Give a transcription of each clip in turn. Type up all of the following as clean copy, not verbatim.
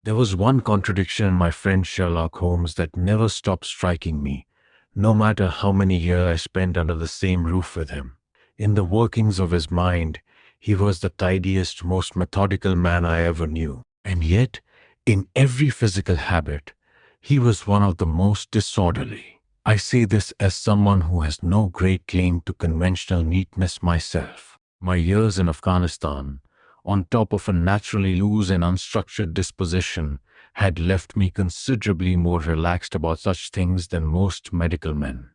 There was one contradiction in my friend Sherlock Holmes that never stopped striking me, no matter how many years I spent under the same roof with him. In the workings of his mind, he was the tidiest, most methodical man I ever knew. And yet, in every physical habit, he was one of the most disorderly. I say this as someone who has no great claim to conventional neatness myself. My years in Afghanistan, on top of a naturally loose and unstructured disposition, had left me considerably more relaxed about such things than most medical men.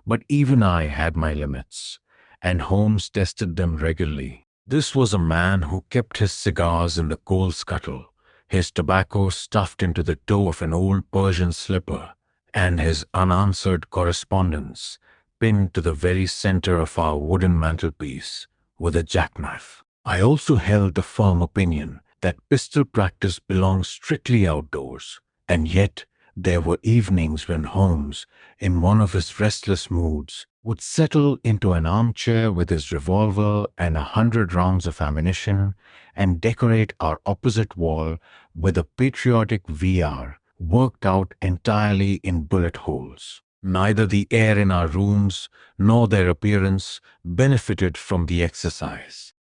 But even I had my limits, and Holmes tested them regularly. This was a man who kept his cigars in the coal scuttle, his tobacco stuffed into the toe of an old Persian slipper, and his unanswered correspondence pinned to the very center of our wooden mantelpiece with a jackknife. I also held the firm opinion that pistol practice belonged strictly outdoors, and yet there were evenings when Holmes, in one of his restless moods, would settle into an armchair with his revolver and 100 rounds of ammunition and decorate our opposite wall with a patriotic VR worked out entirely in bullet holes. Neither the air in our rooms nor their appearance benefited from the exercise.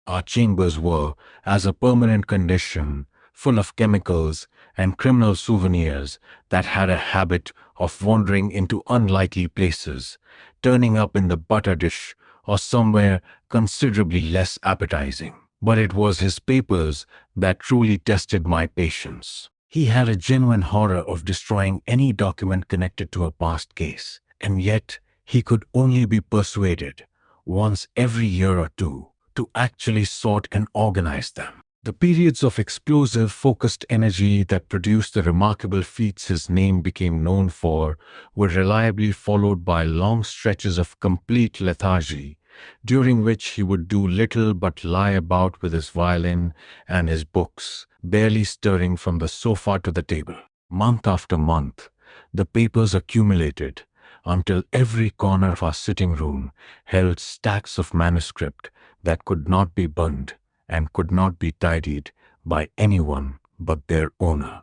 Our chambers were, as a permanent condition, full of chemicals and criminal souvenirs that had a habit of wandering into unlikely places, turning up in the butter dish or somewhere considerably less appetizing. But it was his papers that truly tested my patience. He had a genuine horror of destroying any document connected to a past case, and yet he could only be persuaded, once every year or two, to actually sort and organize them. The periods of explosive, focused energy that produced the remarkable feats his name became known for were reliably followed by long stretches of complete lethargy, during which he would do little but lie about with his violin and his books, barely stirring from the sofa to the table. Month after month, the papers accumulated until every corner of our sitting room held stacks of manuscript that could not be burned and could not be tidied by anyone but their owner.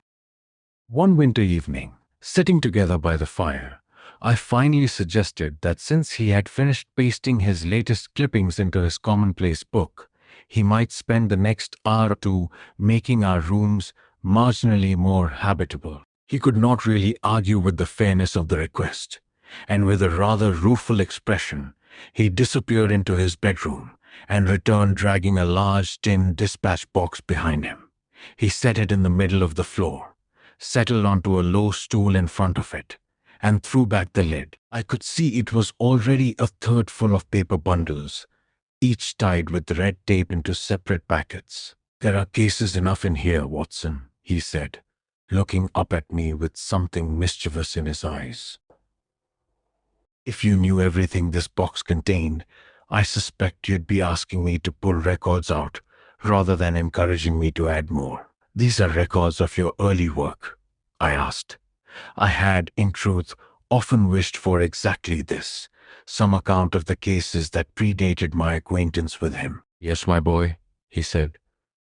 One winter evening, sitting together by the fire, I finally suggested that since he had finished pasting his latest clippings into his commonplace book, he might spend the next hour or two making our rooms marginally more habitable. He could not really argue with the fairness of the request, and with a rather rueful expression, he disappeared into his bedroom and returned dragging a large tin dispatch box behind him. He set it in the middle of the floor, settled onto a low stool in front of it, and threw back the lid. I could see it was already a third full of paper bundles, each tied with red tape into separate packets. "There are cases enough in here, Watson," he said, looking up at me with something mischievous in his eyes. "If you knew everything this box contained, I suspect you'd be asking me to pull records out rather than encouraging me to add more." "These are records of your early work?" I asked. I had, in truth, often wished for exactly this, some account of the cases that predated my acquaintance with him. "Yes, my boy," he said.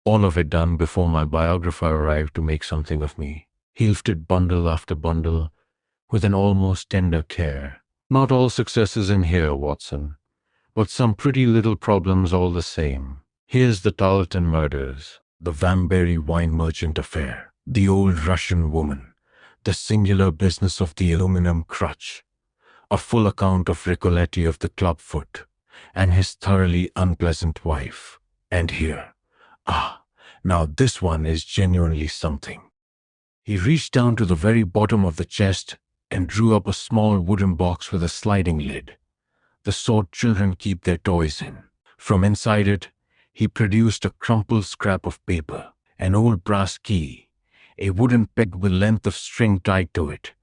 "All of it done before my biographer arrived to make something of me." He lifted bundle after bundle with an almost tender care. "Not all successes in here, Watson, but some pretty little problems all the same. Here's the Tarleton murders, the Vanbury wine merchant affair, the old Russian woman, the singular business of the aluminum crutch, a full account of Ricoletti of the clubfoot, and his thoroughly unpleasant wife. And here, now this one is genuinely something." He reached down to the very bottom of the chest and drew up a small wooden box with a sliding lid, the sort children keep their toys in. From inside it, he produced a crumpled scrap of paper, an old brass key, a wooden peg with length of string tied to it,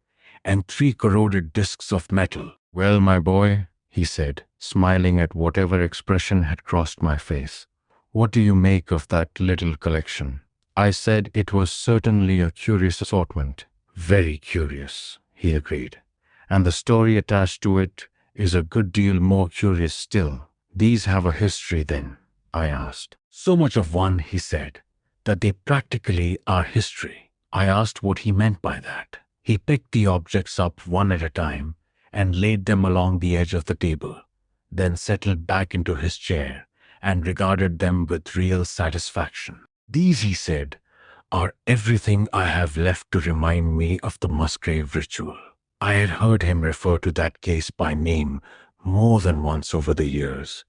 and 3 corroded discs of metal. "Well, my boy," he said, smiling at whatever expression had crossed my face, "what do you make of that little collection?" I said it was certainly a curious assortment. "Very curious," he agreed, "and the story attached to it is a good deal more curious still." "These have a history, then?" I asked. "So much of one," he said, "that they practically are history." I asked what he meant by that. He picked the objects up one at a time and laid them along the edge of the table, then settled back into his chair and regarded them with real satisfaction. These, he said, are everything I have left to remind me of the Musgrave ritual. I had heard him refer to that case by name more than once over the years,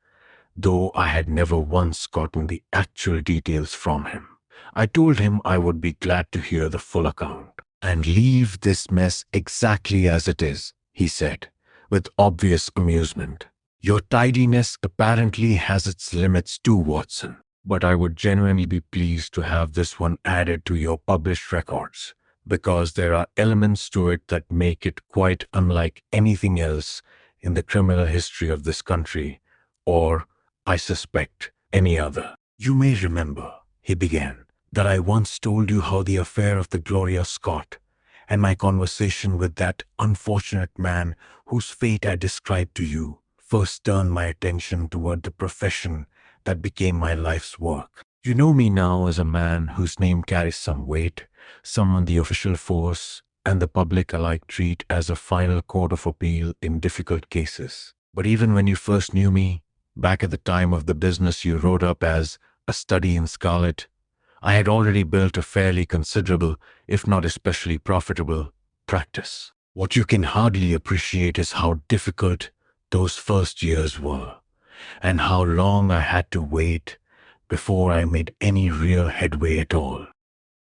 though I had never once gotten the actual details from him. I told him I would be glad to hear the full account. And leave this mess exactly as it is, he said, with obvious amusement. Your tidiness apparently has its limits too, Watson, but I would genuinely be pleased to have this one added to your published records, because there are elements to it that make it quite unlike anything else in the criminal history of this country, or, I suspect, any other. You may remember, he began, that I once told you how the affair of the Gloria Scott and my conversation with that unfortunate man whose fate I described to you first turned my attention toward the profession that became my life's work. You know me now as a man whose name carries some weight, someone the official force and the public alike treat as a final court of appeal in difficult cases. But even when you first knew me, back at the time of the business you wrote up as A Study in Scarlet, I had already built a fairly considerable, if not especially profitable, practice. What you can hardly appreciate is how difficult those first years were, and how long I had to wait before I made any real headway at all.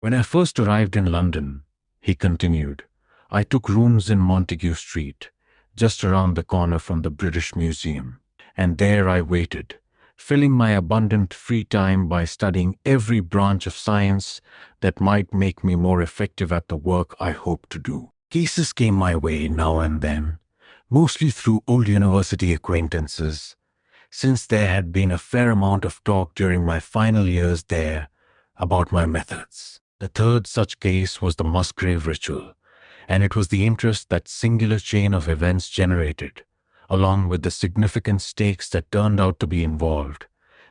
When I first arrived in London, he continued, I took rooms in Montague Street, just around the corner from the British Museum, and there I waited, filling my abundant free time by studying every branch of science that might make me more effective at the work I hoped to do. Cases came my way now and then, mostly through old university acquaintances, since there had been a fair amount of talk during my final years there about my methods. The third such case was the Musgrave ritual, and it was the interest that singular chain of events generated, along with the significant stakes that turned out to be involved,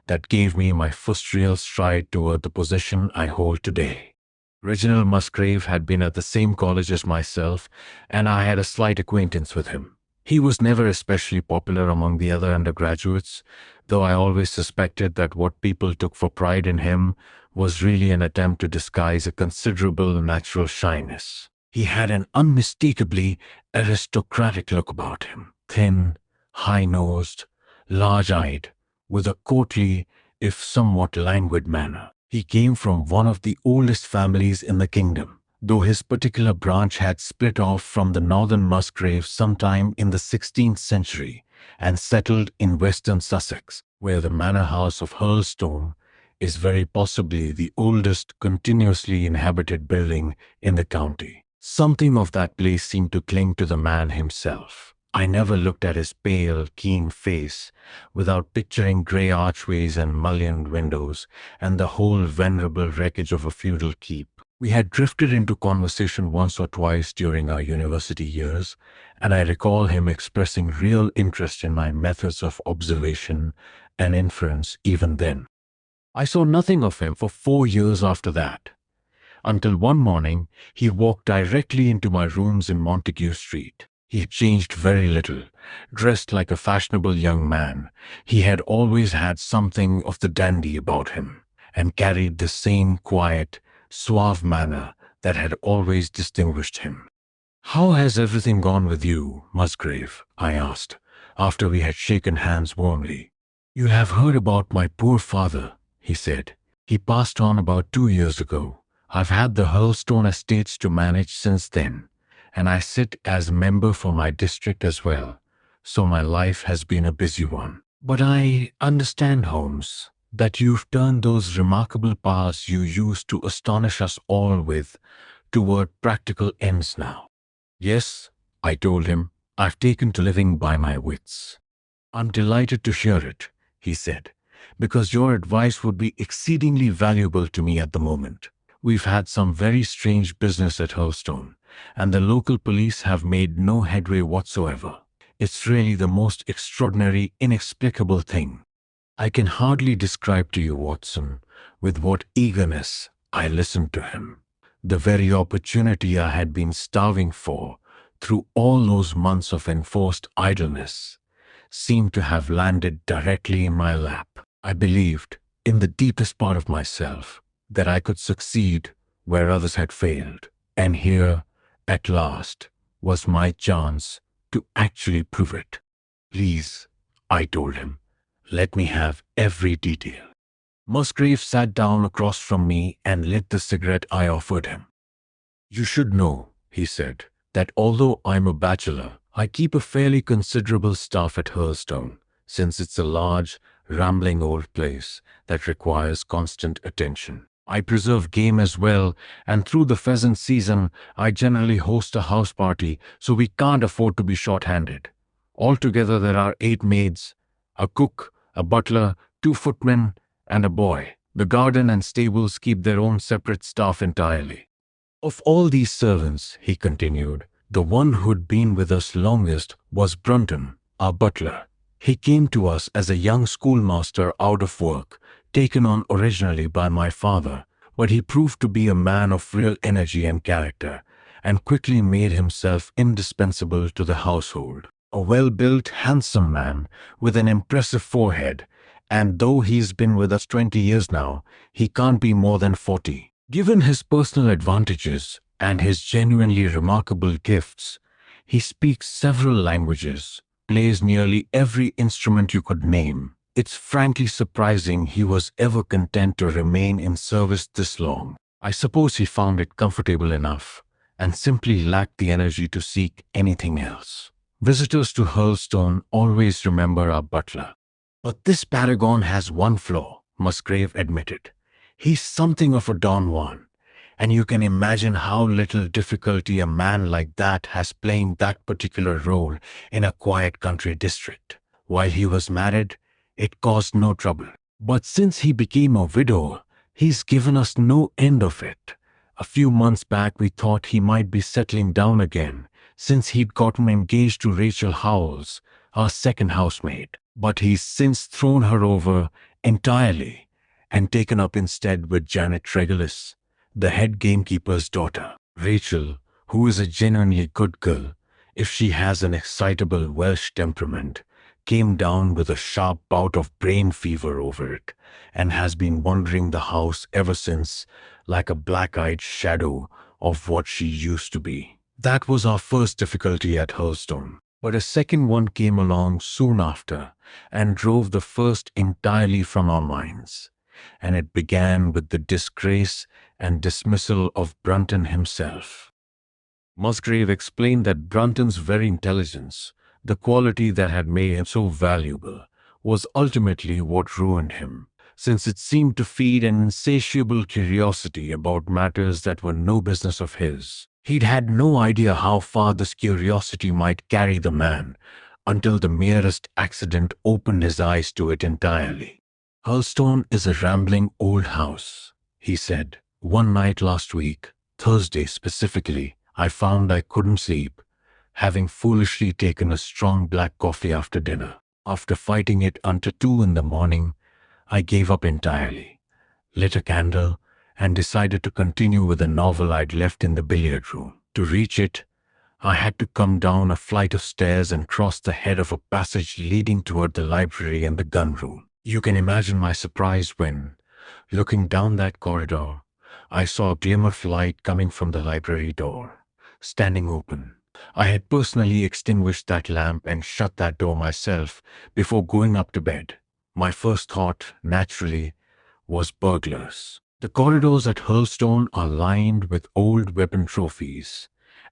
that gave me my first real stride toward the position I hold today. Reginald Musgrave had been at the same college as myself, and I had a slight acquaintance with him. He was never especially popular among the other undergraduates, though I always suspected that what people took for pride in him was really an attempt to disguise a considerable natural shyness. He had an unmistakably aristocratic look about him, thin, high-nosed, large-eyed, with a courtly, if somewhat languid manner. He came from one of the oldest families in the kingdom, though his particular branch had split off from the northern Musgraves sometime in the 16th century and settled in western Sussex, where the manor house of Hurlstone is very possibly the oldest continuously inhabited building in the county. Something of that place seemed to cling to the man himself. I never looked at his pale, keen face without picturing grey archways and mullioned windows and the whole venerable wreckage of a feudal keep. We had drifted into conversation once or twice during our university years, and I recall him expressing real interest in my methods of observation and inference even then. I saw nothing of him for 4 years after that, until one morning he walked directly into my rooms in Montague Street. He had changed very little, dressed like a fashionable young man. He had always had something of the dandy about him, and carried the same quiet, suave manner that had always distinguished him. "How has everything gone with you, Musgrave?" I asked, after we had shaken hands warmly. "You have heard about my poor father," he said. "He passed on about 2 years ago. I've had the Hurlstone estates to manage since then, and I sit as member for my district as well, so my life has been a busy one. But I understand, Holmes, that you've turned those remarkable powers you used to astonish us all with toward practical ends now." "Yes," I told him, "I've taken to living by my wits." "I'm delighted to hear it," he said, "because your advice would be exceedingly valuable to me at the moment. We've had some very strange business at Hurlstone, and the local police have made no headway whatsoever. It's really the most extraordinary, inexplicable thing. I can hardly describe to you, Watson, with what eagerness I listened to him. The very opportunity I had been starving for through all those months of enforced idleness seemed to have landed directly in my lap. I believed, in the deepest part of myself, that I could succeed where others had failed. And here, at last, was my chance to actually prove it. Please, I told him, let me have every detail. Musgrave sat down across from me and lit the cigarette I offered him. You should know, he said, that although I'm a bachelor, I keep a fairly considerable staff at Hurlstone, since it's a large, rambling old place that requires constant attention. I preserve game as well, and through the pheasant season, I generally host a house party, so we can't afford to be short-handed. Altogether, there are 8 maids, a cook, a butler, 2 footmen, and a boy. The garden and stables keep their own separate staff entirely. Of all these servants, he continued, the one who'd been with us longest was Brunton, our butler. He came to us as a young schoolmaster out of work, taken on originally by my father, but he proved to be a man of real energy and character, and quickly made himself indispensable to the household. A well-built, handsome man with an impressive forehead, and though he's been with us 20 years now, he can't be more than 40. Given his personal advantages and his genuinely remarkable gifts, he speaks several languages, plays nearly every instrument you could name. It's frankly surprising he was ever content to remain in service this long. I suppose he found it comfortable enough and simply lacked the energy to seek anything else. Visitors to Hurlstone always remember our butler. But this paragon has one flaw, Musgrave admitted. He's something of a Don Juan, and you can imagine how little difficulty a man like that has playing that particular role in a quiet country district. While he was married, it caused no trouble. But since he became a widower, he's given us no end of it. A few months back we thought he might be settling down again, since he'd gotten engaged to Rachel Howells, our second housemaid. But he's since thrown her over entirely and taken up instead with Janet Regulus, the head gamekeeper's daughter. Rachel, who is a genuinely good girl, if she has an excitable Welsh temperament, came down with a sharp bout of brain fever over it, and has been wandering the house ever since, like a black-eyed shadow of what she used to be. That was our first difficulty at Hurlstone, but a second one came along soon after, and drove the first entirely from our minds. And it began with the disgrace and dismissal of Brunton himself. Musgrave explained that Brunton's very intelligence, the quality that had made him so valuable, was ultimately what ruined him, since it seemed to feed an insatiable curiosity about matters that were no business of his. He'd had no idea how far this curiosity might carry the man, until the merest accident opened his eyes to it entirely. Hurlstone is a rambling old house, he said. One night last week, Thursday specifically, I found I couldn't sleep, having foolishly taken a strong black coffee after dinner. After fighting it until 2 in the morning, I gave up entirely, lit a candle, and decided to continue with a novel I'd left in the billiard room. To reach it, I had to come down a flight of stairs and cross the head of a passage leading toward the library and the gun room. You can imagine my surprise when, looking down that corridor, I saw a glimmer of light coming from the library door, standing open. I had personally extinguished that lamp and shut that door myself before going up to bed. My first thought, naturally, was burglars. The corridors at Hurlstone are lined with old weapon trophies,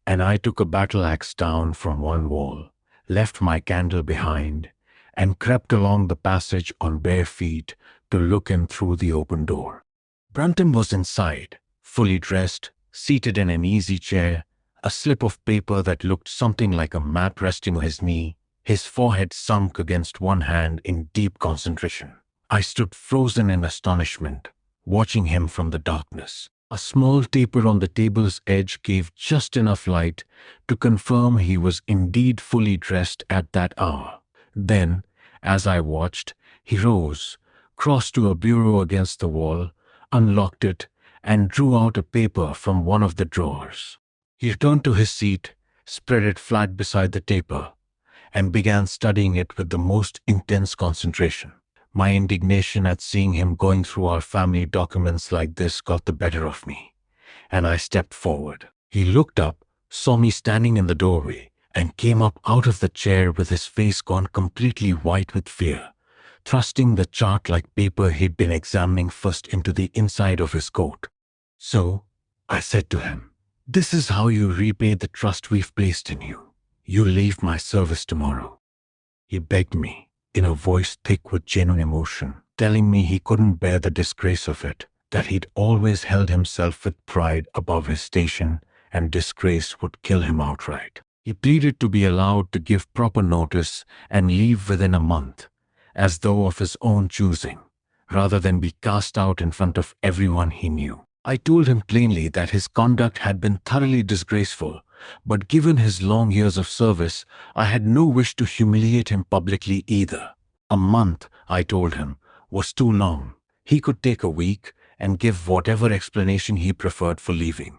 and I took a battle axe down from one wall, left my candle behind, and crept along the passage on bare feet to look in through the open door. Brunton was inside, fully dressed, seated in an easy chair, a slip of paper that looked something like a map resting on his knee, his forehead sunk against one hand in deep concentration. I stood frozen in astonishment, watching him from the darkness. A small taper on the table's edge gave just enough light to confirm he was indeed fully dressed at that hour. Then, as I watched, he rose, crossed to a bureau against the wall, unlocked it, and drew out a paper from one of the drawers. He returned to his seat, spread it flat beside the paper, and began studying it with the most intense concentration. My indignation at seeing him going through our family documents like this got the better of me, and I stepped forward. He looked up, saw me standing in the doorway, and came up out of the chair with his face gone completely white with fear, thrusting the chart-like paper he'd been examining first into the inside of his coat. "So," I said to him, "this is how you repay the trust we've placed in you. You leave my service tomorrow." He begged me, in a voice thick with genuine emotion, telling me he couldn't bear the disgrace of it, that he'd always held himself with pride above his station, and disgrace would kill him outright. He pleaded to be allowed to give proper notice and leave within a month, as though of his own choosing, rather than be cast out in front of everyone he knew. I told him plainly that his conduct had been thoroughly disgraceful, but given his long years of service, I had no wish to humiliate him publicly either. A month, I told him, was too long. He could take a week and give whatever explanation he preferred for leaving.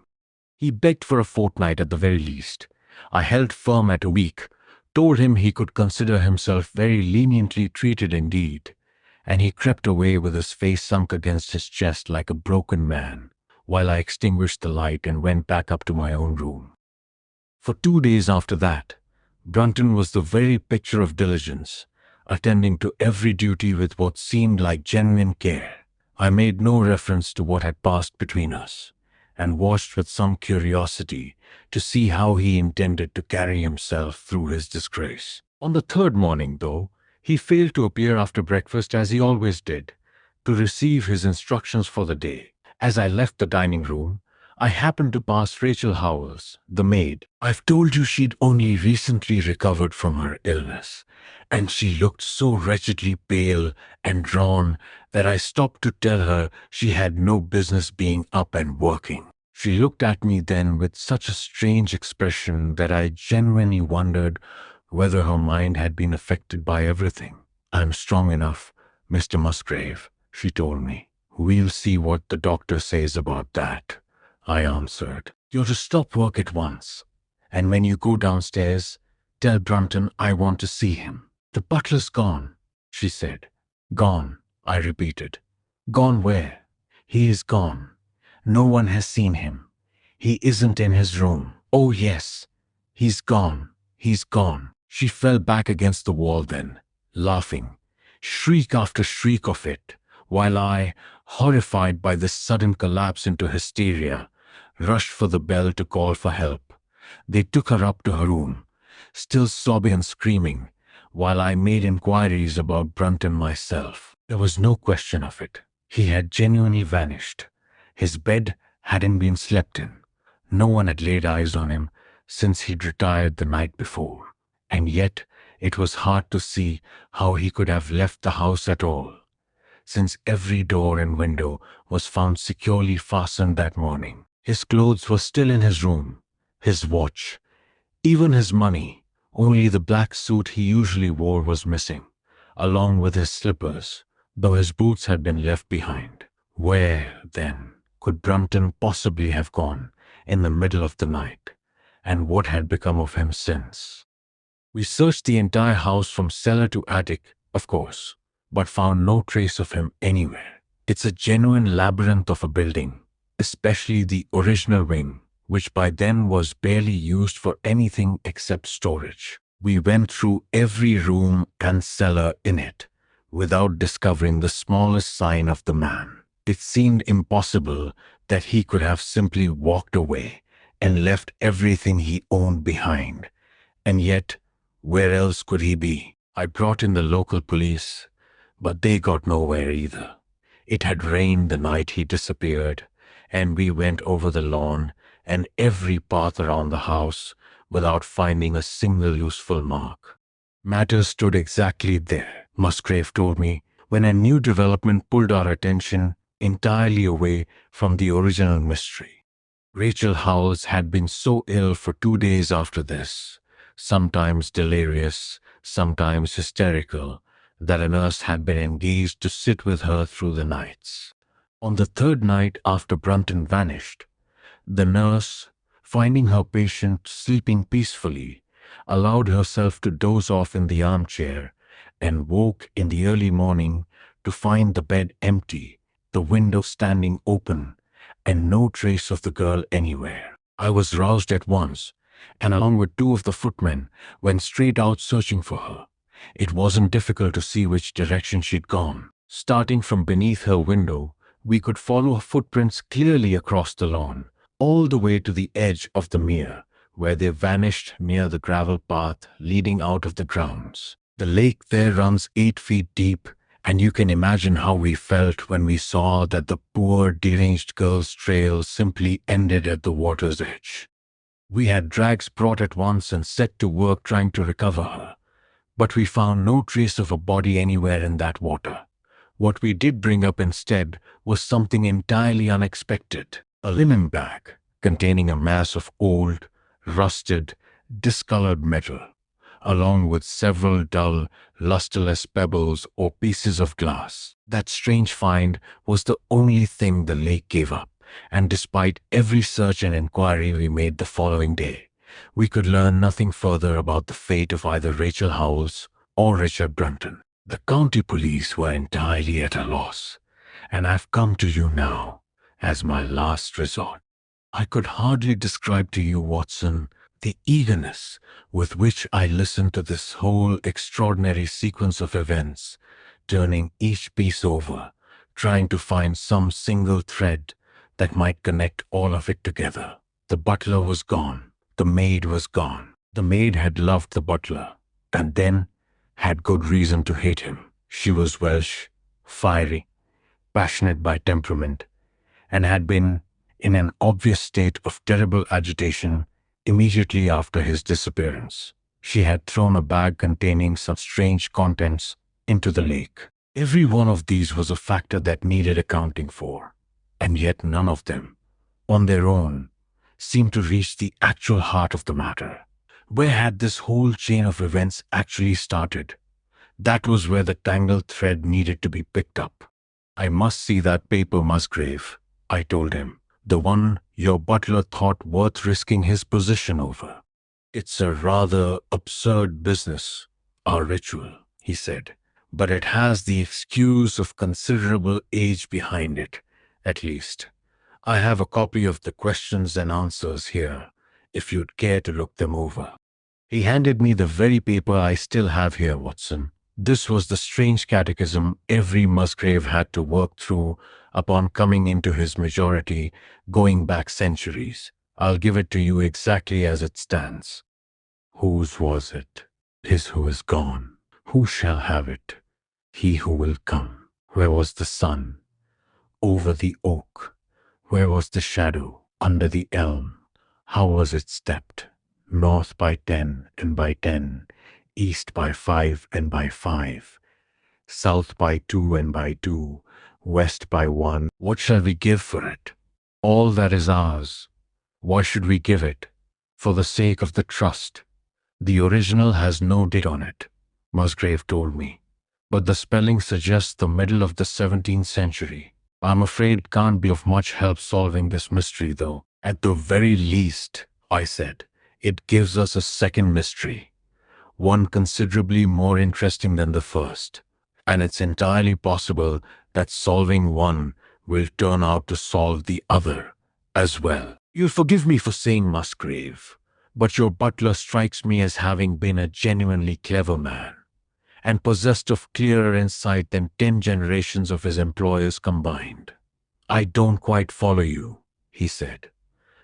He begged for a fortnight at the very least. I held firm at a week, told him he could consider himself very leniently treated indeed, and he crept away with his face sunk against his chest like a broken man, while I extinguished the light and went back up to my own room. For 2 days after that, Brunton was the very picture of diligence, attending to every duty with what seemed like genuine care. I made no reference to what had passed between us, and watched with some curiosity to see how he intended to carry himself through his disgrace. On the third morning, though, he failed to appear after breakfast as he always did, to receive his instructions for the day. As I left the dining room, I happened to pass Rachel Howells, the maid. I've told you she'd only recently recovered from her illness, and she looked so wretchedly pale and drawn that I stopped to tell her she had no business being up and working. She looked at me then with such a strange expression that I genuinely wondered whether her mind had been affected by everything. "I'm strong enough, Mr. Musgrave," she told me. "We'll see what the doctor says about that," I answered. "You're to stop work at once, and when you go downstairs, tell Brunton I want to see him." "The butler's gone," she said. "Gone," I repeated. "Gone where?" "He is gone. No one has seen him. He isn't in his room." "Oh, yes. He's gone. He's gone." She fell back against the wall then, laughing, shriek after shriek of it, while I, horrified by this sudden collapse into hysteria, rushed for the bell to call for help. They took her up to her room, still sobbing and screaming, while I made inquiries about Brunton myself. There was no question of it. He had genuinely vanished. His bed hadn't been slept in. No one had laid eyes on him since he'd retired the night before. And yet it was hard to see how he could have left the house at all, since every door and window was found securely fastened that morning. His clothes were still in his room, his watch, even his money. Only the black suit he usually wore was missing, along with his slippers, though his boots had been left behind. Where, then, could Brunton possibly have gone in the middle of the night, and what had become of him since? We searched the entire house from cellar to attic, of course, but found no trace of him anywhere. It's a genuine labyrinth of a building, especially the original wing, which by then was barely used for anything except storage. We went through every room and cellar in it, without discovering the smallest sign of the man. It seemed impossible that he could have simply walked away and left everything he owned behind. And yet, where else could he be? I brought in the local police, but they got nowhere either. It had rained the night he disappeared, and we went over the lawn and every path around the house without finding a single useful mark. Matters stood exactly there, Musgrave told me, when a new development pulled our attention entirely away from the original mystery. Rachel Howells had been so ill for 2 days after this, sometimes delirious, sometimes hysterical, that a nurse had been engaged to sit with her through the nights. On the third night after Brunton vanished, the nurse, finding her patient sleeping peacefully, allowed herself to doze off in the armchair and woke in the early morning to find the bed empty, the window standing open, and no trace of the girl anywhere. I was roused at once, and along with two of the footmen, went straight out searching for her. It wasn't difficult to see which direction she'd gone. Starting from beneath her window, we could follow her footprints clearly across the lawn, all the way to the edge of the mere, where they vanished near the gravel path leading out of the grounds. The lake there runs 8 feet deep, and you can imagine how we felt when we saw that the poor deranged girl's trail simply ended at the water's edge. We had drags brought at once and set to work trying to recover her, but we found no trace of a body anywhere in that water. What we did bring up instead was something entirely unexpected: a linen bag containing a mass of old, rusted, discolored metal, along with several dull, lusterless pebbles or pieces of glass. That strange find was the only thing the lake gave up, and despite every search and inquiry we made the following day, we could learn nothing further about the fate of either Rachel Howells or Richard Brunton. The county police were entirely at a loss, and I've come to you now as my last resort. I could hardly describe to you, Watson, the eagerness with which I listened to this whole extraordinary sequence of events, turning each piece over, trying to find some single thread that might connect all of it together. The butler was gone. The maid was gone. The maid had loved the butler, and then had good reason to hate him. She was Welsh, fiery, passionate by temperament, and had been in an obvious state of terrible agitation immediately after his disappearance. She had thrown a bag containing some strange contents into the lake. Every one of these was a factor that needed accounting for, and yet none of them, on their own, seemed to reach the actual heart of the matter. Where had this whole chain of events actually started? That was where the tangled thread needed to be picked up. I must see that paper, Musgrave, I told him. The one your butler thought worth risking his position over. It's a rather absurd business, our ritual, he said, but it has the excuse of considerable age behind it, at least. I have a copy of the questions and answers here, if you'd care to look them over. He handed me the very paper I still have here, Watson. This was the strange catechism every Musgrave had to work through upon coming into his majority, going back centuries. I'll give it to you exactly as it stands. Whose was it? His who is gone. Who shall have it? He who will come. Where was the sun? Over the oak. Where was the shadow? Under the elm. How was it stepped? North by 10 and by 10, east by 5 and by 5, south by 2 and by 2, west by 1. What shall we give for it? All that is ours. Why should we give it? For the sake of the trust. The original has no date on it, Musgrave told me, but the spelling suggests the middle of the 17th century. I'm afraid it can't be of much help solving this mystery, though. At the very least, I said, it gives us a second mystery, one considerably more interesting than the first, and it's entirely possible that solving one will turn out to solve the other as well. You'll forgive me for saying, Musgrave, but your butler strikes me as having been a genuinely clever man, and possessed of clearer insight than 10 generations of his employers combined. I don't quite follow you, he said.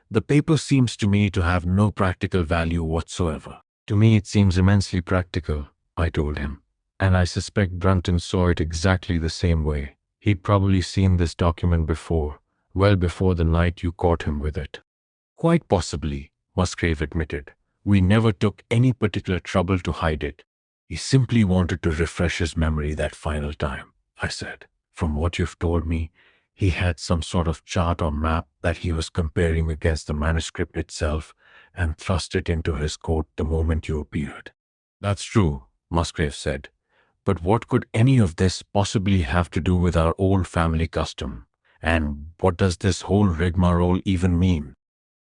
The paper seems to me to have no practical value whatsoever. To me it seems immensely practical, I told him, and I suspect Brunton saw it exactly the same way. He'd probably seen this document before, well before the night you caught him with it. Quite possibly, Musgrave admitted. We never took any particular trouble to hide it. He simply wanted to refresh his memory that final time, I said. From what you've told me, he had some sort of chart or map that he was comparing against the manuscript itself and thrust it into his coat the moment you appeared. That's true, Musgrave said. But what could any of this possibly have to do with our old family custom And what does this whole rigmarole even mean?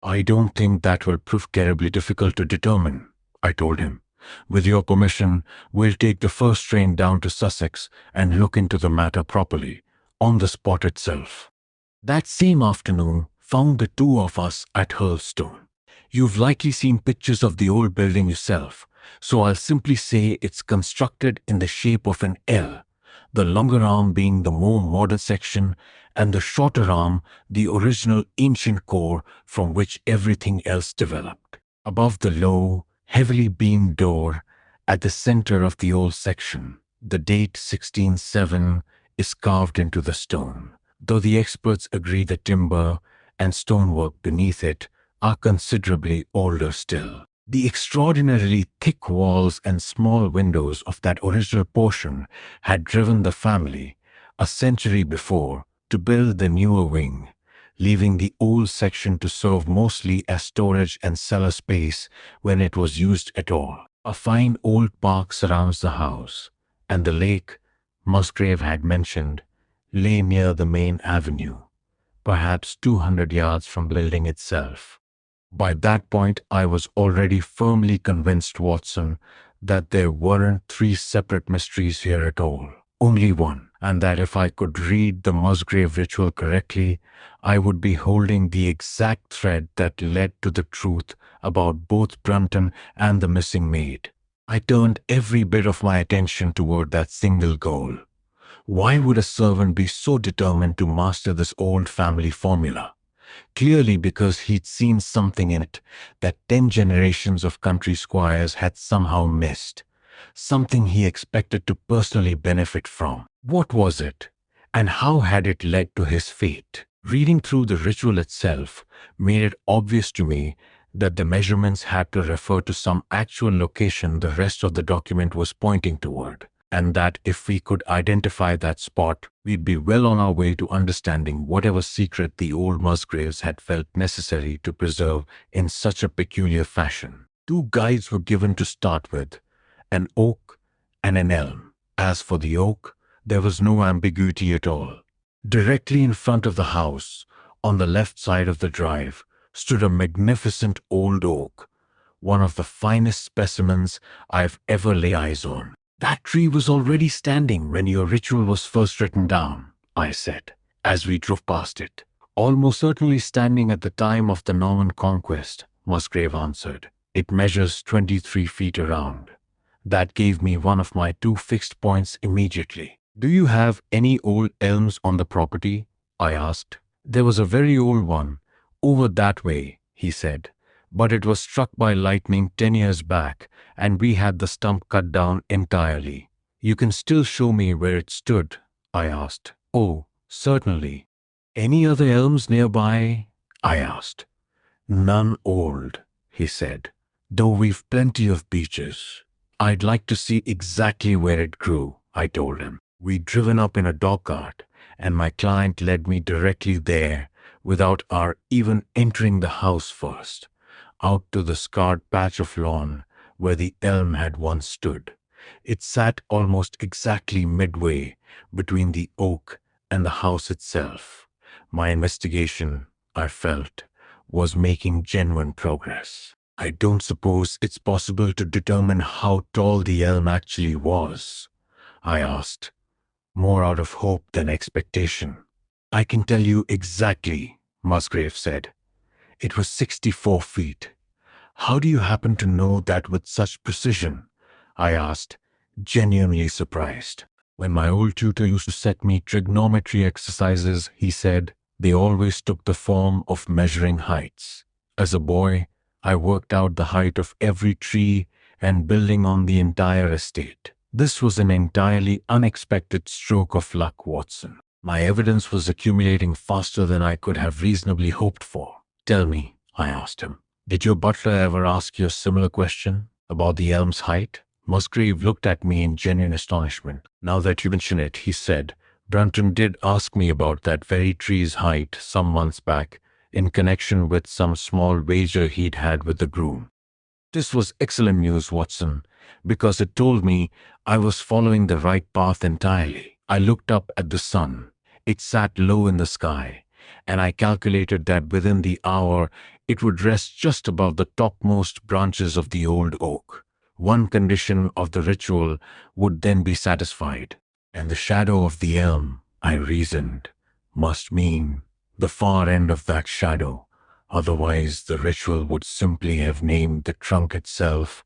I don't think that will prove terribly difficult to determine, I told him. With your permission, we'll take the first train down to Sussex and look into the matter properly, on the spot itself. That same afternoon found the two of us at Hurlstone. You've likely seen pictures of the old building yourself, so I'll simply say it's constructed in the shape of an L, the longer arm being the more modern section, and the shorter arm the original ancient core from which everything else developed. Above the low, heavily beamed door, at the center of the old section, the date 1607 is carved into the stone, though the experts agree the timber and stonework beneath it are considerably older still. The extraordinarily thick walls and small windows of that original portion had driven the family, a century before, to build the newer wing, leaving the old section to serve mostly as storage and cellar space when it was used at all. A fine old park surrounds the house, and the lake, Musgrave had mentioned, lay near the main avenue, perhaps 200 yards from the building itself. By that point, I was already firmly convinced, Watson, that there weren't three separate mysteries here at all. Only one, and that if I could read the Musgrave ritual correctly, I would be holding the exact thread that led to the truth about both Brunton and the missing maid. I turned every bit of my attention toward that single goal. Why would a servant be so determined to master this old family formula? Clearly because he'd seen something in it that 10 generations of country squires had somehow missed. Something he expected to personally benefit from. What was it? And how had it led to his fate? Reading through the ritual itself made it obvious to me that the measurements had to refer to some actual location the rest of the document was pointing toward, and that if we could identify that spot, we'd be well on our way to understanding whatever secret the old Musgraves had felt necessary to preserve in such a peculiar fashion. Two guides were given to start with, an oak and an elm. As for the oak, there was no ambiguity at all. Directly in front of the house, on the left side of the drive, stood a magnificent old oak, one of the finest specimens I've ever laid eyes on. That tree was already standing when your ritual was first written down, I said, as we drove past it. Almost certainly standing at the time of the Norman conquest, Musgrave answered. It measures 23 feet around. That gave me one of my two fixed points immediately. Do you have any old elms on the property? I asked. There was a very old one, over that way, he said, but it was struck by lightning 10 years back, and we had the stump cut down entirely. You can still show me where it stood? I asked. Oh, certainly. Any other elms nearby? I asked. None old, he said, though we've plenty of beeches. I'd like to see exactly where it grew, I told him. We'd driven up in a dog cart, and my client led me directly there without our even entering the house first, out to the scarred patch of lawn where the elm had once stood. It sat almost exactly midway between the oak and the house itself. My investigation, I felt, was making genuine progress. I don't suppose it's possible to determine how tall the elm actually was, I asked, more out of hope than expectation. I can tell you exactly, Musgrave said. It was 64 feet. How do you happen to know that with such precision? I asked, genuinely surprised. When my old tutor used to set me trigonometry exercises, he said, they always took the form of measuring heights. As a boy, I worked out the height of every tree and building on the entire estate. This was an entirely unexpected stroke of luck, Watson. My evidence was accumulating faster than I could have reasonably hoped for. Tell me, I asked him, did your butler ever ask you a similar question about the elm's height? Musgrave looked at me in genuine astonishment. Now that you mention it, he said, Brunton did ask me about that very tree's height some months back, in connection with some small wager he'd had with the groom. This was excellent news, Watson, because it told me I was following the right path entirely. I looked up at the sun. It sat low in the sky, and I calculated that within the hour it would rest just above the topmost branches of the old oak. One condition of the ritual would then be satisfied, and the shadow of the elm, I reasoned, must mean the far end of that shadow. Otherwise, the ritual would simply have named the trunk itself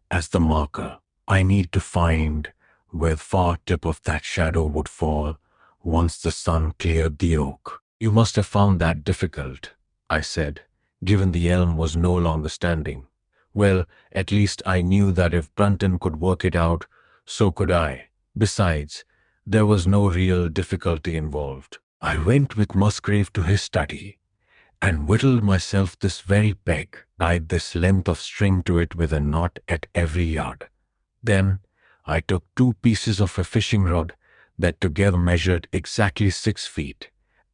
as the marker. I need to find where the far tip of that shadow would fall once the sun cleared the oak. You must have found that difficult, I said, given the elm was no longer standing. Well, at least I knew that if Brunton could work it out, so could I. Besides, there was no real difficulty involved. I went with Musgrave to his study and whittled myself this very peg, tied this length of string to it with a knot at every yard. Then I took 2 pieces of a fishing rod that together measured exactly 6 feet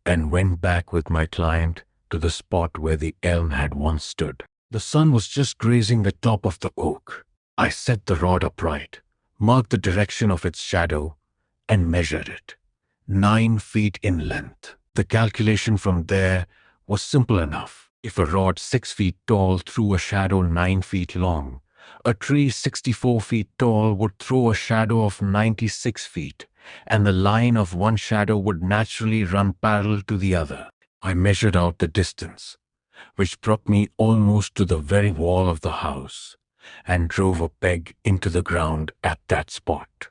and went back with my client to the spot where the elm had once stood. The sun was just grazing the top of the oak. I set the rod upright, marked the direction of its shadow, and measured it. 9 feet in length. The calculation from there was simple enough. If a rod 6 feet tall threw a shadow 9 feet long, a tree 64 feet tall would throw a shadow of 96 feet, and the line of one shadow would naturally run parallel to the other. I measured out the distance, which brought me almost to the very wall of the house, and drove a peg into the ground at that spot.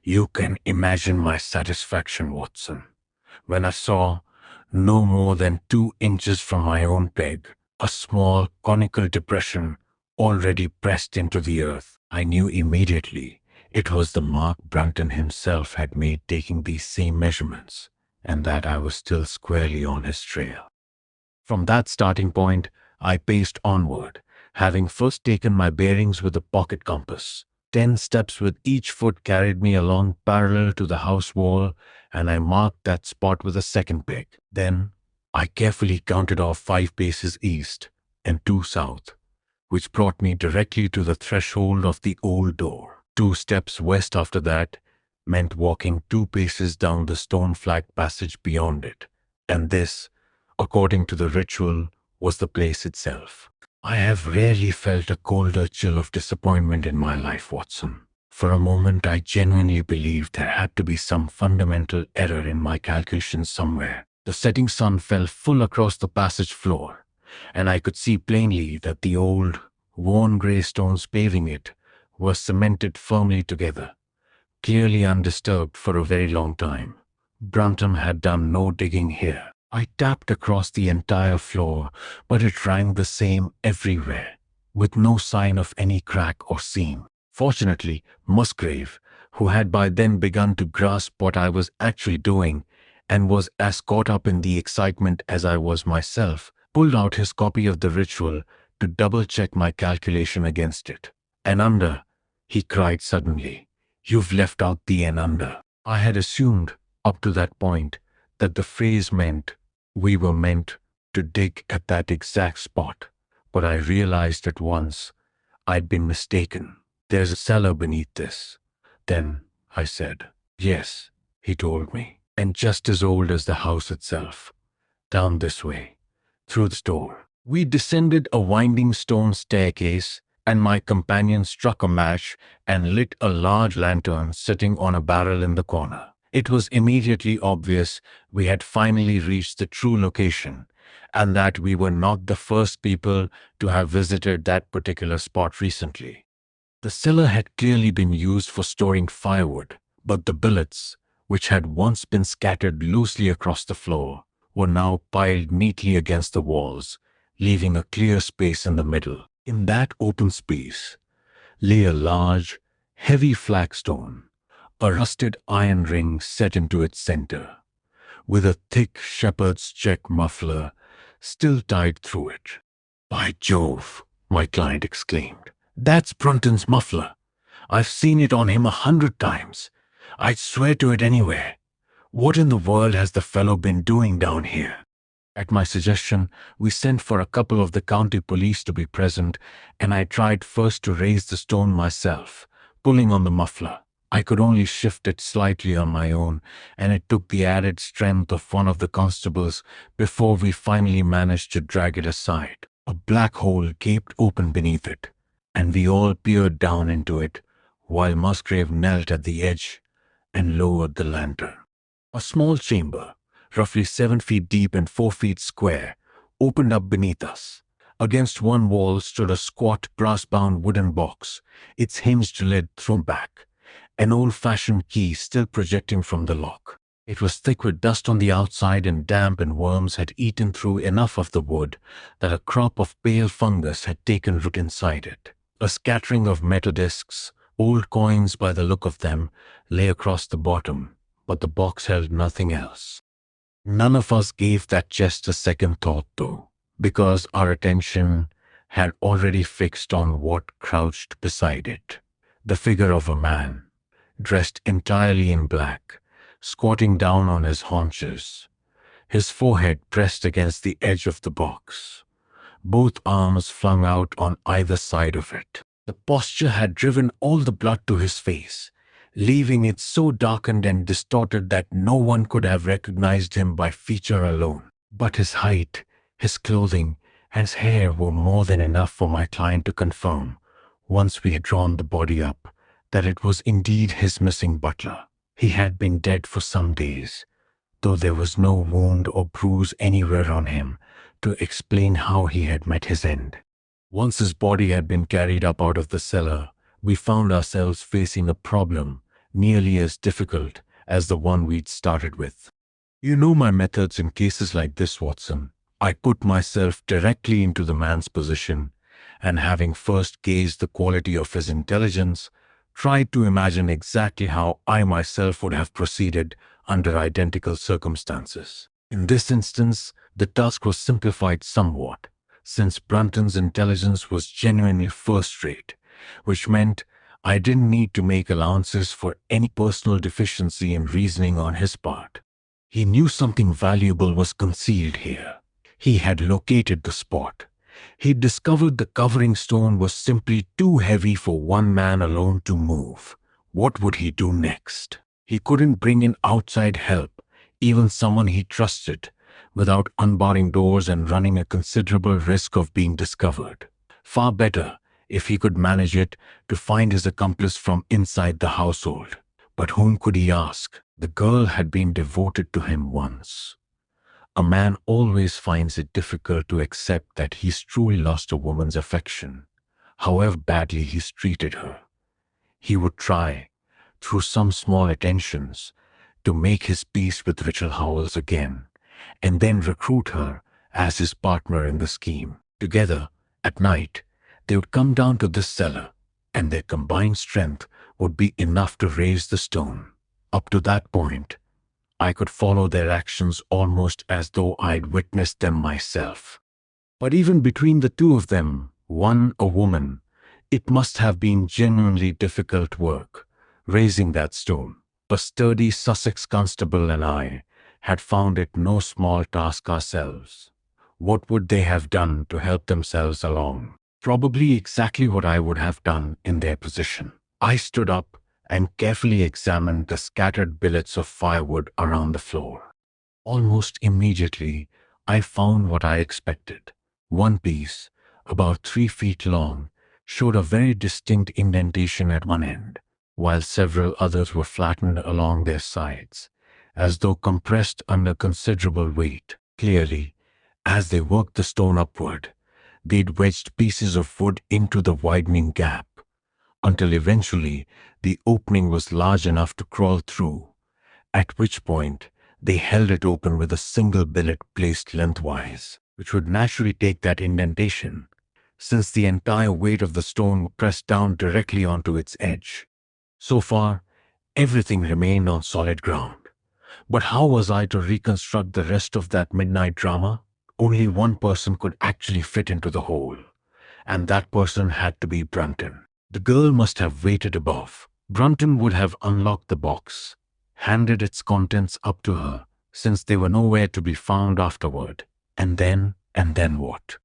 You can imagine my satisfaction, Watson, when I saw, no more than 2 inches from my own peg, a small conical depression already pressed into the earth. I knew immediately it was the mark Brunton himself had made taking these same measurements, and that I was still squarely on his trail. From that starting point, I paced onward, having first taken my bearings with a pocket compass. 10 steps with each foot carried me along parallel to the house wall, and I marked that spot with a second peg. Then I carefully counted off 5 paces east and 2 south, which brought me directly to the threshold of the old door. 2 steps west after that meant walking 2 paces down the stone-flagged passage beyond it, and this, according to the ritual, was the place itself. I have rarely felt a colder chill of disappointment in my life, Watson. For a moment, I genuinely believed there had to be some fundamental error in my calculations somewhere. The setting sun fell full across the passage floor, and I could see plainly that the old, worn grey stones paving it were cemented firmly together, clearly undisturbed for a very long time. Brunton had done no digging here. I tapped across the entire floor, but it rang the same everywhere, with no sign of any crack or seam. Fortunately, Musgrave, who had by then begun to grasp what I was actually doing and was as caught up in the excitement as I was myself, pulled out his copy of the ritual to double-check my calculation against it. "And under," he cried suddenly. "You've left out the and under." I had assumed, up to that point, that the phrase meant we were meant to dig at that exact spot, but I realized at once I'd been mistaken. "There's a cellar beneath this, then," I said. "Yes," he told me, "and just as old as the house itself. Down this way, through this door." We descended a winding stone staircase, and my companion struck a match and lit a large lantern sitting on a barrel in the corner. It was immediately obvious we had finally reached the true location, and that we were not the first people to have visited that particular spot recently. The cellar had clearly been used for storing firewood, but the billets, which had once been scattered loosely across the floor, were now piled neatly against the walls, leaving a clear space in the middle. In that open space lay a large, heavy flagstone, a rusted iron ring set into its center, with a thick shepherd's check muffler still tied through it. "By Jove," my client exclaimed, "that's Brunton's muffler. I've seen it on him 100 times. I'd swear to it anywhere. What in the world has the fellow been doing down here?" At my suggestion, we sent for a couple of the county police to be present, and I tried first to raise the stone myself, pulling on the muffler. I could only shift it slightly on my own, and it took the added strength of one of the constables before we finally managed to drag it aside. A black hole gaped open beneath it, and we all peered down into it, while Musgrave knelt at the edge and lowered the lantern. A small chamber, roughly 7 feet deep and 4 feet square, opened up beneath us. Against one wall stood a squat, brass-bound wooden box, its hinged lid thrown back, an old-fashioned key still projecting from the lock. It was thick with dust on the outside, and damp and worms had eaten through enough of the wood that a crop of pale fungus had taken root inside it. A scattering of metal discs, old coins by the look of them, lay across the bottom, but the box held nothing else. None of us gave that chest a second thought, though, because our attention had already fixed on what crouched beside it. The figure of a man, dressed entirely in black, squatting down on his haunches, his forehead pressed against the edge of the box, both arms flung out on either side of it. The posture had driven all the blood to his face, leaving it so darkened and distorted that no one could have recognized him by feature alone. But his height, his clothing, and his hair were more than enough for my client to confirm, once we had drawn the body up, that it was indeed his missing butler. He had been dead for some days, though there was no wound or bruise anywhere on him to explain how he had met his end. Once his body had been carried up out of the cellar, we found ourselves facing a problem nearly as difficult as the one we'd started with. You know my methods in cases like this, Watson. I put myself directly into the man's position, and having first gauged the quality of his intelligence, tried to imagine exactly how I myself would have proceeded under identical circumstances. In this instance, the task was simplified somewhat, since Brunton's intelligence was genuinely first-rate, which meant I didn't need to make allowances for any personal deficiency in reasoning on his part. He knew something valuable was concealed here. He had located the spot. He discovered the covering stone was simply too heavy for one man alone to move. What would he do next? He couldn't bring in outside help, even someone he trusted, without unbarring doors and running a considerable risk of being discovered. Far better, if he could manage it, to find his accomplice from inside the household. But whom could he ask? The girl had been devoted to him once. A man always finds it difficult to accept that he's truly lost a woman's affection, however badly he's treated her. He would try, through some small attentions, to make his peace with Rachel Howells again, and then recruit her as his partner in the scheme. Together, at night, they would come down to this cellar, and their combined strength would be enough to raise the stone. Up to that point, I could follow their actions almost as though I'd witnessed them myself. But even between the two of them, one a woman, it must have been genuinely difficult work, raising that stone. A sturdy Sussex constable and I had found it no small task ourselves. What would they have done to help themselves along? Probably exactly what I would have done in their position. I stood up and carefully examined the scattered billets of firewood around the floor. Almost immediately, I found what I expected. One piece, about 3 feet long, showed a very distinct indentation at one end, while several others were flattened along their sides, as though compressed under considerable weight. Clearly, as they worked the stone upward, they'd wedged pieces of wood into the widening gap, until eventually the opening was large enough to crawl through, at which point they held it open with a single billet placed lengthwise, which would naturally take that indentation, since the entire weight of the stone pressed down directly onto its edge. So far, everything remained on solid ground. But how was I to reconstruct the rest of that midnight drama? Only one person could actually fit into the hole, and that person had to be Brunton. The girl must have waited above. Brunton would have unlocked the box, handed its contents up to her, since they were nowhere to be found afterward. And then what?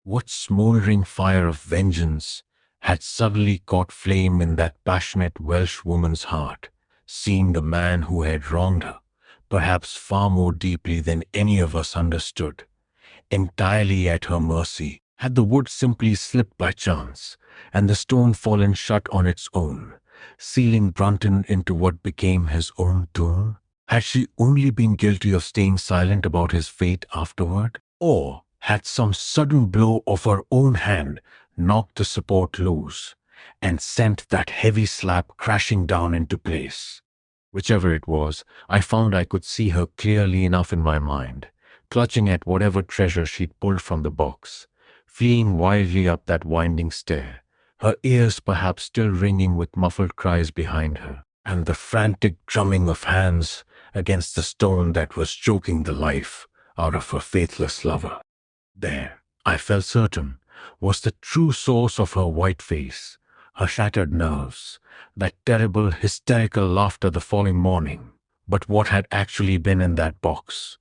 What smoldering fire of vengeance had suddenly caught flame in that passionate Welsh woman's heart, seeing the man who had wronged her, perhaps far more deeply than any of us understood, entirely at her mercy. Had the wood simply slipped by chance, and the stone fallen shut on its own, sealing Brunton into what became his own tomb? Had she only been guilty of staying silent about his fate afterward? Or had some sudden blow of her own hand knocked the support loose and sent that heavy slab crashing down into place? Whichever it was, I found I could see her clearly enough in my mind, clutching at whatever treasure she'd pulled from the box, fleeing wildly up that winding stair, her ears perhaps still ringing with muffled cries behind her, and the frantic drumming of hands against the stone that was choking the life out of her faithless lover. There, I felt certain, was the true source of her white face, her shattered nerves, that terrible hysterical laughter the following morning. But what had actually been in that box?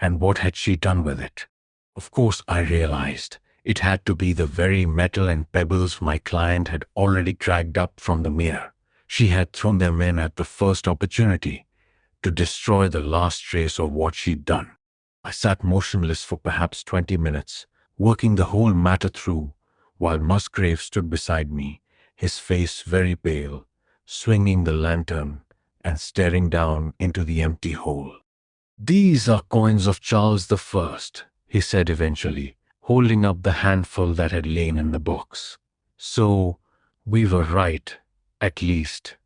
And what had she done with it? Of course, I realized it had to be the very metal and pebbles my client had already dragged up from the mere. She had thrown them in at the first opportunity, to destroy the last trace of what she'd done. I sat motionless for perhaps 20 minutes, working the whole matter through, while Musgrave stood beside me, his face very pale, swinging the lantern and staring down into the empty hole. "These are coins of Charles I," he said eventually, holding up the handful that had lain in the box. "So, we were right, at least,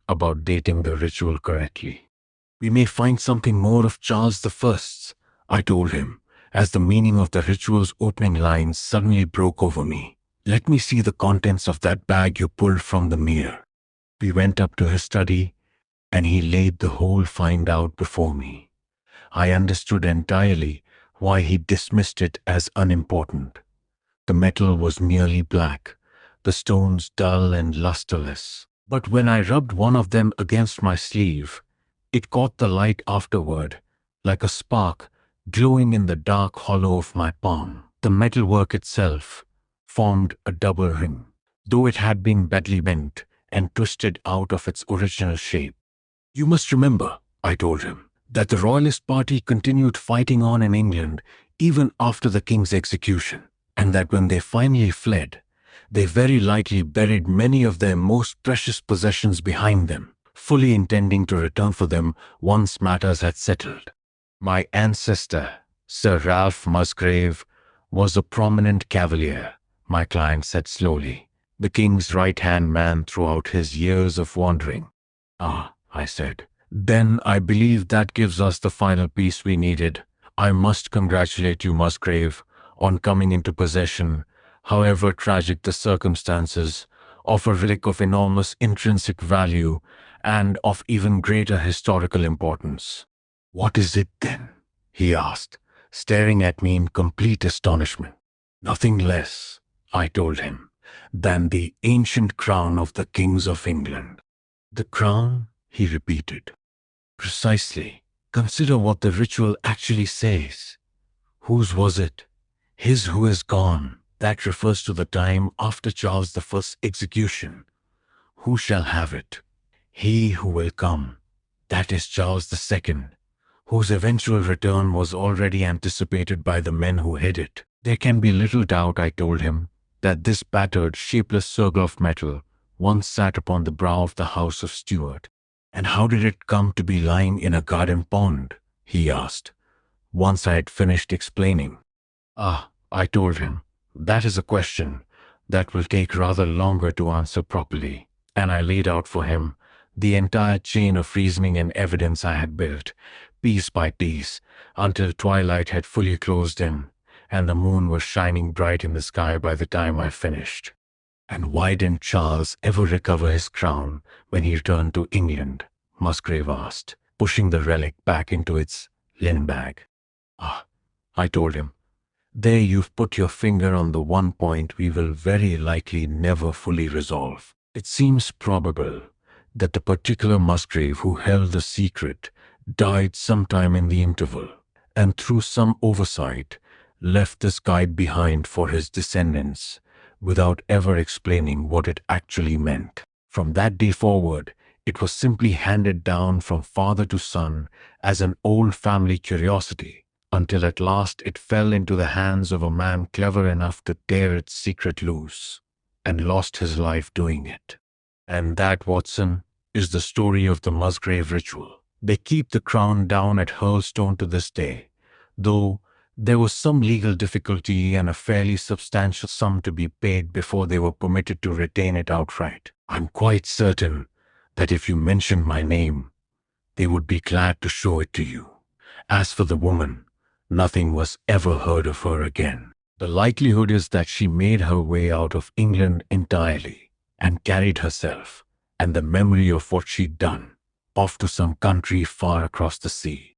about dating the ritual correctly. We may find something more of Charles I," I told him, as the meaning of the ritual's opening lines suddenly broke over me. "Let me see the contents of that bag you pulled from the mere." We went up to his study, and he laid the whole find out before me. I understood entirely why he dismissed it as unimportant. The metal was merely black, the stones dull and lusterless. But when I rubbed one of them against my sleeve, it caught the light afterward, like a spark glowing in the dark hollow of my palm. The metalwork itself formed a double ring, though it had been badly bent and twisted out of its original shape. "You must remember," I told him, "that the Royalist party continued fighting on in England even after the king's execution, and that when they finally fled, they very likely buried many of their most precious possessions behind them, fully intending to return for them once matters had settled. My ancestor, Sir Ralph Musgrave, was a prominent cavalier," my client said slowly, "the king's right-hand man throughout his years of wandering." "Ah," I said, "then I believe that gives us the final piece we needed. I must congratulate you, Musgrave, on coming into possession, however tragic the circumstances, of a relic of enormous intrinsic value and of even greater historical importance." "What is it, then?" he asked, staring at me in complete astonishment. "Nothing less," I told him, "than the ancient crown of the kings of England." "The crown?" he repeated. "Precisely. Consider what the ritual actually says. Whose was it? His who is gone. That refers to the time after Charles I's execution. Who shall have it? He who will come. That is Charles II, whose eventual return was already anticipated by the men who hid it. There can be little doubt, I told him, that this battered, shapeless circle of metal once sat upon the brow of the House of Stuart. "And how did it come to be lying in a garden pond?" he asked, once I had finished explaining. "Ah," I told him, "that is a question that will take rather longer to answer properly." And I laid out for him the entire chain of reasoning and evidence I had built, piece by piece, until twilight had fully closed in, and the moon was shining bright in the sky by the time I finished. "And why didn't Charles ever recover his crown when he returned to England?" Musgrave asked, pushing the relic back into its linen bag. "Ah," I told him, "there you've put your finger on the one point we will very likely never fully resolve. It seems probable that the particular Musgrave who held the secret died sometime in the interval, and through some oversight left this guide behind for his descendants, without ever explaining what it actually meant. From that day forward, it was simply handed down from father to son as an old family curiosity, until at last it fell into the hands of a man clever enough to tear its secret loose, and lost his life doing it. And that, Watson, is the story of the Musgrave ritual. They keep the crown down at Hurlstone to this day, though there was some legal difficulty and a fairly substantial sum to be paid before they were permitted to retain it outright. I'm quite certain that if you mentioned my name, they would be glad to show it to you. As for the woman, nothing was ever heard of her again. The likelihood is that she made her way out of England entirely and carried herself and the memory of what she'd done off to some country far across the sea.